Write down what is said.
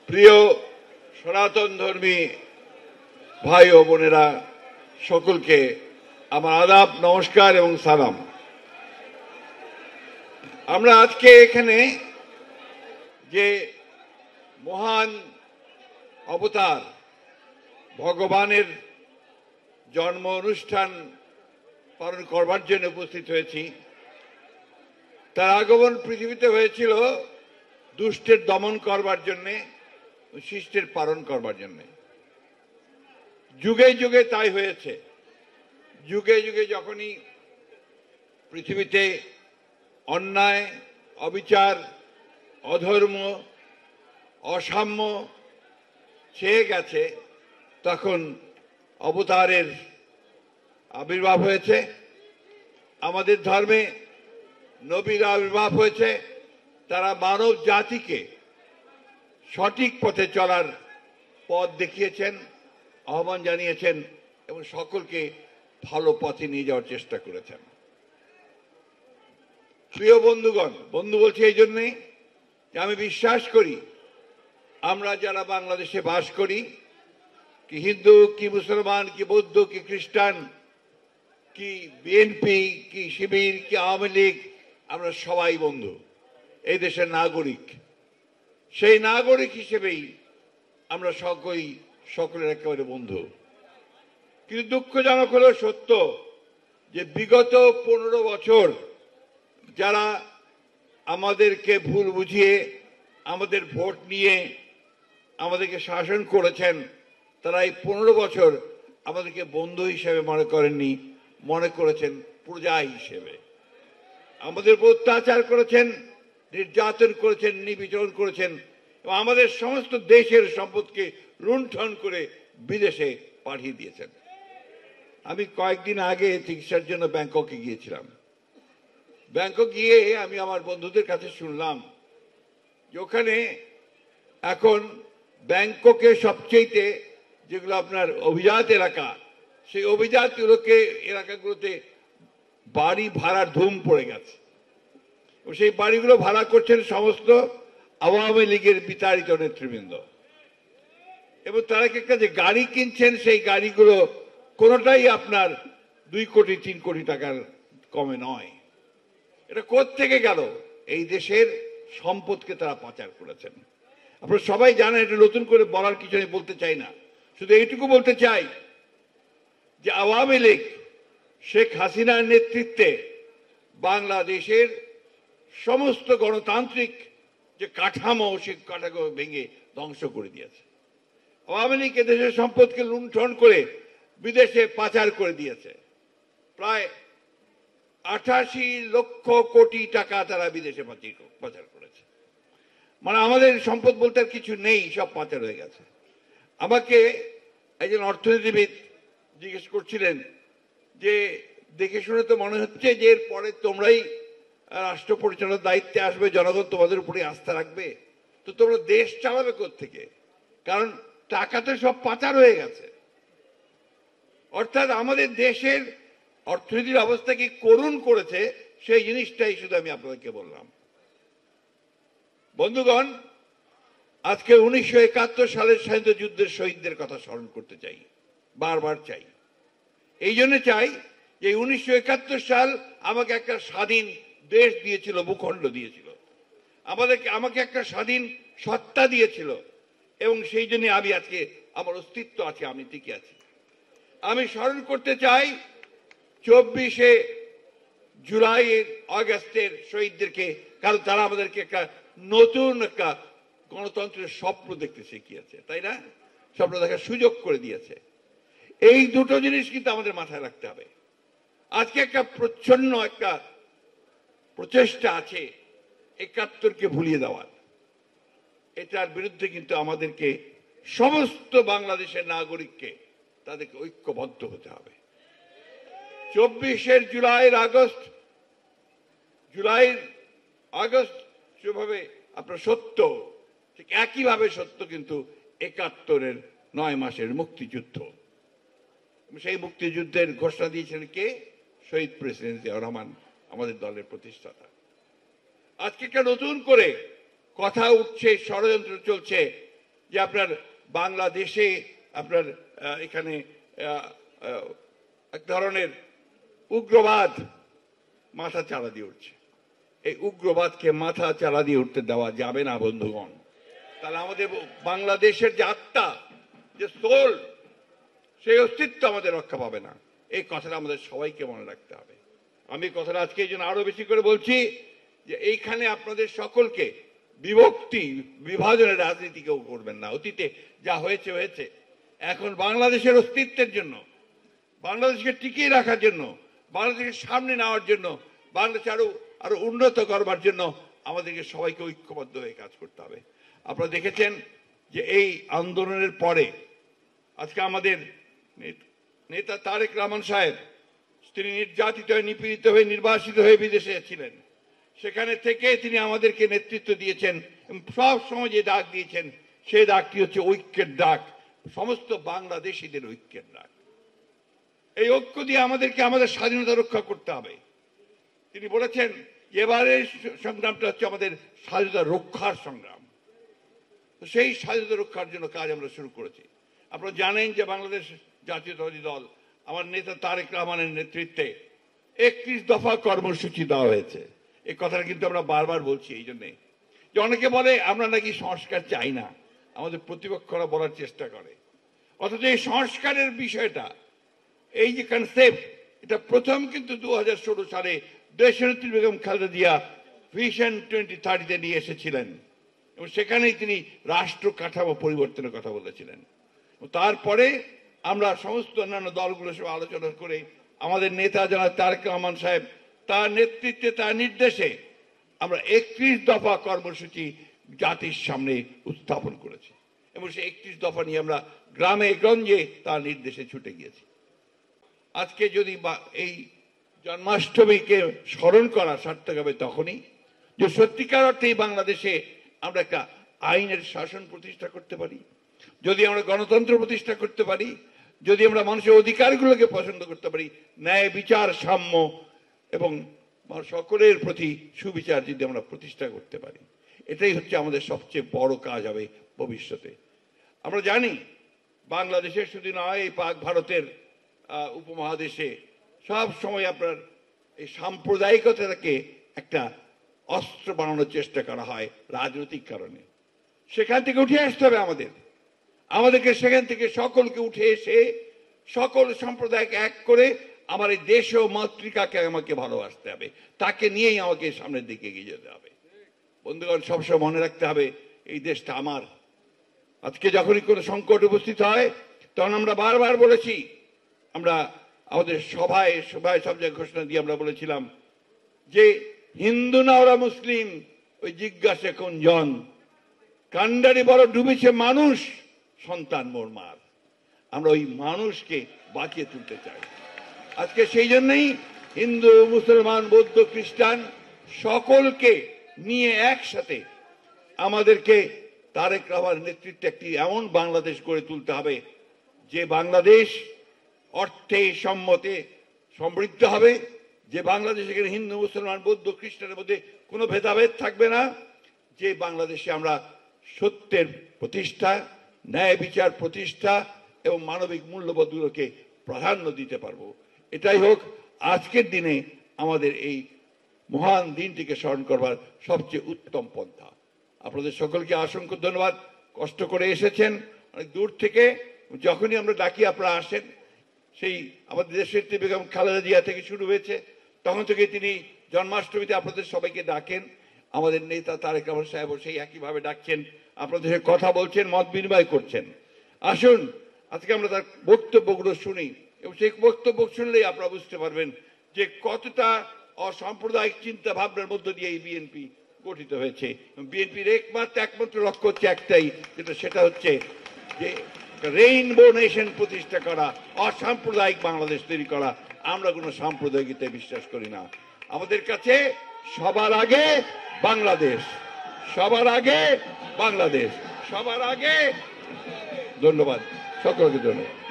প্রিয় সনাতন ধর্মী ভাই ও বোনেরা, সকলকে আমার আদাব, নমস্কার এবং সালাম। আমরা আজকে এখানে যে মহান অবতার ভগবানের জন্ম অনুষ্ঠান পালন করবার জন্য উপস্থিত হয়েছি। তার আগমন পৃথিবীতে হয়েছিল দুষ্টের দমন করবার জন্যে, শিষ্টের পালন করবার জন্যে। যুগে যুগে তাই হয়েছে। যুগে যুগে যখনই পৃথিবীতে অন্যায়, অবিচার, অধর্ম, অসাম্য ছেয়ে গেছে, তখন অবতারের আবির্ভাব হয়েছে। আমাদের ধর্মে নবীর আবির্ভাব হয়েছে। তারা মানব জাতিকে সঠিক পথে চলার পথ দেখিয়েছেন, আহ্বান জানিয়েছেন এবং সকলকে ভালো পথে নিয়ে যাওয়ার চেষ্টা করেছেন। প্রিয় বন্ধুগণ, বন্ধু বলছি এই জন্যে যে আমি বিশ্বাস করি আমরা যারা বাংলাদেশে বাস করি, কি হিন্দু, কি মুসলমান, কি বৌদ্ধ, কি খ্রিস্টান, কি বিএনপি, কি শিবির, কি আওয়ামী লীগ, আমরা সবাই বন্ধু, এই দেশের নাগরিক। সেই নাগরিক হিসেবেই আমরা সকলের একেবারে বন্ধু। কিন্তু দুঃখজনক হলো সত্য যে বিগত 15 বছর যারা আমাদেরকে ভুল বুঝিয়ে, আমাদের ভোট নিয়ে আমাদেরকে শাসন করেছেন, তারা এই 15 বছর আমাদেরকে বন্ধু হিসেবে মনে করেননি, মনে করেছেন প্রজা হিসেবে। আমাদের উপর অত্যাচার করেছেন, নির্যাতন করেছেন, নিপীড়ন করেছেন এবং আমাদের সমস্ত দেশের সম্পদকে লুণ্ঠন করে বিদেশে পাঠিয়ে দিয়েছেন। আমি কয়েকদিন আগে চিকিৎসার জন্য ব্যাংককে গিয়েছিলাম। ব্যাংকক গিয়ে আমি আমার বন্ধুদের কাছে শুনলাম যে ওখানে এখন ব্যাংককে সবচেয়ে যেগুলো আপনার অভিজাত এলাকা, সেই অভিজাত এলাকাগুলোতে বাড়ি ভাড়ার ধুম পড়ে গেছে। সেই বাড়িগুলো ভাড়া করছেন সমস্ত আওয়ামী লীগের বিতাড়িত নেতৃবৃন্দ এবং তারা একটা যে গাড়ি কিনছেন, সেই গাড়িগুলো কোনোটাই আপনার 2 কোটি 3 কোটি টাকার কমে নয়। এটা কোত্থেকে গেল? এই দেশের সম্পদকে তারা পাচার করেছেন। আপনারা সবাই জানেন, এটা নতুন করে বলার কিছু আমি বলতে চাই না। শুধু এইটুকু বলতে চাই যে আওয়ামী লীগ শেখ হাসিনার নেতৃত্বে বাংলাদেশের সমস্ত গণতান্ত্রিক যে কাঠামো, সেই কাঠামো ভেঙে ধ্বংস করে দিয়েছে। আওয়ামী লীগ দেশের সম্পদকে লুণ্ঠন করে বিদেশে পাচার করে দিয়েছে। প্রায় 88 লক্ষ কোটি টাকা তারা বিদেশে পাচার করেছে। মানে আমাদের সম্পদ বলতে আর কিছু নেই, সব পাচার হয়ে গেছে। আমাকে একজন অর্থনীতিবিদ জিজ্ঞেস করছিলেন যে দেখে শুনে তো মনে হচ্ছে যে এরপরে তোমরাই রাষ্ট্র পরিচালনার দায়িত্বে আসবে, জনগণ তোমাদের উপরে আস্থা রাখবে, তো তোমরা দেশ চালাবে কোত্থেকে? কারণ টাকা তো সব পাচার হয়ে গেছে। অর্থাৎ আমাদের দেশের অর্থনীতির অবস্থা কি করুণ করেছে, সেই জিনিসটাই শুধু আমি আপনাদেরকে বললাম। বন্ধুগণ, আজকে 1971 সালের স্বাধীনতা যুদ্ধের শহীদদের কথা স্মরণ করতে চাই, বারবার চাই। এই জন্য চাই যে 1971 সাল আমাকে একটা স্বাধীন দেশ দিয়েছিল, ভূখণ্ড দিয়েছিল, আমাকে একটা স্বাধীন সত্তা দিয়েছিল এবং সেই জন্য আমি আজকে আমার অস্তিত্ব আছে, আমি টিকে আছি। আমি স্মরণ করতে চাই 24শে জুলাই, আগস্টের শহীদদেরকে, কারণ তারা আমাদেরকে একটা নতুন একটা গণতন্ত্রের স্বপ্ন দেখতে শিখিয়েছে, তাই না? স্বপ্ন দেখার সুযোগ করে দিয়েছে। এই দুটো জিনিস কিন্তু আমাদের মাথায় রাখতে হবে। আজকে একটা প্রচ্ছন্ন একটা প্রচেষ্টা আছে 71কে ভুলিয়ে দেওয়ার। এটার বিরুদ্ধে কিন্তু আমাদেরকে সমস্ত বাংলাদেশের নাগরিককে তাদেরকে ঐক্যবদ্ধ হতে হবে। 24 জুলাইয়ের আগস্ট যেভাবে আপনার সত্য, ঠিক একইভাবে সত্য কিন্তু 71-এর 9 মাসের মুক্তিযুদ্ধ। সেই মুক্তিযুদ্ধের ঘোষণা দিয়েছিলেন কে? শহীদ প্রেসিডেন্ট জিয়াউর রহমান, আমাদের দলের প্রতিষ্ঠাতা। আজকে একটা নতুন করে কথা উঠছে, ষড়যন্ত্র চলছে যে আপনার বাংলাদেশে আপনার এখানে এক ধরনের উগ্রবাদ মাথা চাড়া দিয়ে উঠছে। এই উগ্রবাদকে মাথা চাড়া দিয়ে উঠতে দেওয়া যাবে না বন্ধুগণ। তাহলে আমাদের বাংলাদেশের যে আত্মা, যে সোল, সেই অস্তিত্ব আমাদের রক্ষা পাবে না। এই কথাটা আমাদের সবাইকে মনে রাখতে হবে। আমি কথাটা আজকে এই জন্য আরো বেশি করে বলছি যে এইখানে আপনাদের সকলকে বিভক্তি বিভাজনের রাজনীতি কেউ করবেন না। অতীতে যা হয়েছে হয়েছে। এখন বাংলাদেশের অস্তিত্বের জন্য, বাংলাদেশকে টিকিয়ে রাখার জন্য, বাংলাদেশের সামনে নেওয়ার জন্য, বাংলাদেশ আরো উন্নত করবার জন্য আমাদেরকে সবাইকে ঐক্যবদ্ধ হয়ে কাজ করতে হবে। আপনারা দেখেছেন যে এই আন্দোলনের পরে আজকে আমাদের নেতা তারেক রহমান সাহেব, তিনি নির্যাতিত হয়ে, নিপীড়িত হয়ে, নির্বাসিত হয়ে বিদেশে ছিলেন। সেখানে থেকে তিনি আমাদেরকে নেতৃত্ব দিয়েছেন এবং সব সময় যে ডাক দিয়েছেন সেই ডাকটি হচ্ছে ঐক্যের ডাক, সমস্ত বাংলাদেশিদের ঐক্যের ডাক। এই ঐক্য দিয়ে আমাদেরকে আমাদের স্বাধীনতা রক্ষা করতে হবে। তিনি বলেছেন এবারের সংগ্রামটা হচ্ছে আমাদের স্বাধীনতা রক্ষার সংগ্রাম। তো সেই স্বাধীনতা রক্ষার জন্য কাজ আমরা শুরু করেছি। আপনারা জানেন যে বাংলাদেশ জাতীয়তাবাদী দল, আমার নেতা তারেক রহমানের নেতৃত্বে 31 দফা কর্মসূচি দেওয়া হয়েছে। এই কথাটা কিন্তু আমরা বারবার বলছি এই জন্যে যে অনেকে বলে আমরা নাকি সংস্কার চাই না, আমাদের প্রতিপক্ষরা বলার চেষ্টা করে। অথচ এই সংস্কারের বিষয়টা, এই যে কনসেপ্ট, এটা প্রথম কিন্তু 2016 সালে দেশনেত্রী বেগম খালেদা জিয়া ভিশন 2030-তে নিয়ে এসেছিলেন এবং সেখানেই তিনি রাষ্ট্র কাঠামো পরিবর্তনের কথা বলেছিলেন। তারপরে আমরা সমস্ত অন্যান্য দলগুলোর সঙ্গে আলোচনা করে আমাদের নেতা জনাব তারেক রহমান সাহেব, তার নেতৃত্বে, তার নির্দেশে আমরা 31 দফা কর্মসূচি জাতির সামনে উত্থাপন করেছি এবং সেই 31 দফা নিয়ে আমরা গ্রামে গঞ্জে তার নির্দেশে ছুটে গিয়েছি। আজকে যদি এই জন্মাষ্টমীকে স্মরণ করা সার্থক হবে তখনই যে সত্যিকার অর্থেই বাংলাদেশে আমরা একটা আইনের শাসন প্রতিষ্ঠা করতে পারি, যদি আমরা গণতন্ত্র প্রতিষ্ঠা করতে পারি, যদি আমরা মানুষের অধিকারগুলোকে পছন্দ করতে পারি, ন্যায় বিচার, সাম্য এবং সকলের প্রতি সুবিচার যদি আমরা প্রতিষ্ঠা করতে পারি, এটাই হচ্ছে আমাদের সবচেয়ে বড় কাজ হবে ভবিষ্যতে। আমরা জানি বাংলাদেশের শুধু নয়, এই পাক ভারতের উপমহাদেশে সব সময় আপনার এই সাম্প্রদায়িকতাকে একটা অস্ত্র বানানোর চেষ্টা করা হয় রাজনৈতিক কারণে। সেখান থেকে উঠে আসতে হবে আমাদেরকে সেখান থেকে সকলকে উঠে এসে সকল সম্প্রদায়কে এক করে আমার এই দেশ ও মাতৃকাকে আমাকে ভালোবাসতে হবে, তাকে নিয়েই আমাকে সামনের দিকে এগিয়ে যেতে হবে। বন্ধুগণ, সবসময় মনে রাখতে হবে এই দেশটা আমার। আজকে যখনই কোনো সংকট উপস্থিত হয় তখন আমরা বারবার বলেছি, আমরা আমাদের সভায় সব জায়গায় ঘোষণা দিয়ে আমরা বলেছিলাম যে হিন্দু না ওরা মুসলিম, ওই জিজ্ঞাসা কোন জন, কান্ডারি বড় ডুবেছে মানুষ, সন্তান মোর মার। আমরা ওই মানুষকে বাঁচিয়ে তুলতে চাই। আজকে সেই জন্যই হিন্দু, মুসলমান, বৌদ্ধ, খ্রিস্টান সকলকে নিয়ে একসাথে আমাদেরকে তারেক রহমানের নেতৃত্বে একটি এমন বাংলাদেশ গড়ে তুলতে হবে যে বাংলাদেশ অর্থে সম্মতে সমৃদ্ধ হবে, যে বাংলাদেশ এখানে হিন্দু, মুসলমান, বৌদ্ধ, খ্রিস্টানের মধ্যে কোনো ভেদাভেদ থাকবে না, যে বাংলাদেশে আমরা সত্যের প্রতিষ্ঠা, ন্যায় বিচার প্রতিষ্ঠা এবং মানবিক মূল্যবোধগুলোকে প্রাধান্য দিতে পারবো। এটাই হোক আজকের দিনে আমাদের এই মহান দিনটিকে স্মরণ করবার সবচেয়ে উত্তম পন্থা। আপনাদের সকলকে অসংখ্য ধন্যবাদ। কষ্ট করে এসেছেন অনেক দূর থেকে, যখনই আমরা ডাকি আপনারা আসেন। সেই আমাদের দেশের বেগম খালেদা জিয়া থেকে শুরু হয়েছে, তখন থেকে তিনি জন্মাষ্টমীতে আপনাদের সবাইকে ডাকেন। আমাদের নেতা তারেক রহমান সাহেব সেই একইভাবে ডাকছেন, আপনাদের সাথে কথা বলছেন, মত বিনিময় করছেন। আসুন আজকে আমরা তার বক্তব্যগুলো শুনি এবং সেই বক্তব্য শুনলেই আপনারা বুঝতে পারবেন যে কতটা অসাম্প্রদায়িক চিন্তা ভাবনার মধ্য দিয়ে এই বিএনপি গঠিত হয়েছে। বিএনপির একমাত্র লক্ষ্য হচ্ছে একটাই, সেটা হচ্ছে যে রেইনবো নেশন প্রতিষ্ঠা করা, অসাম্প্রদায়িক বাংলাদেশ তৈরি করা। আমরা কোনো সাম্প্রদায়িকতায় বিশ্বাস করি না। আমাদের কাছে সবার আগে বাংলাদেশ, সবার আগে বাংলাদেশ, সবার আগে। ধন্যবাদ সকলকে। ধন্যবাদ।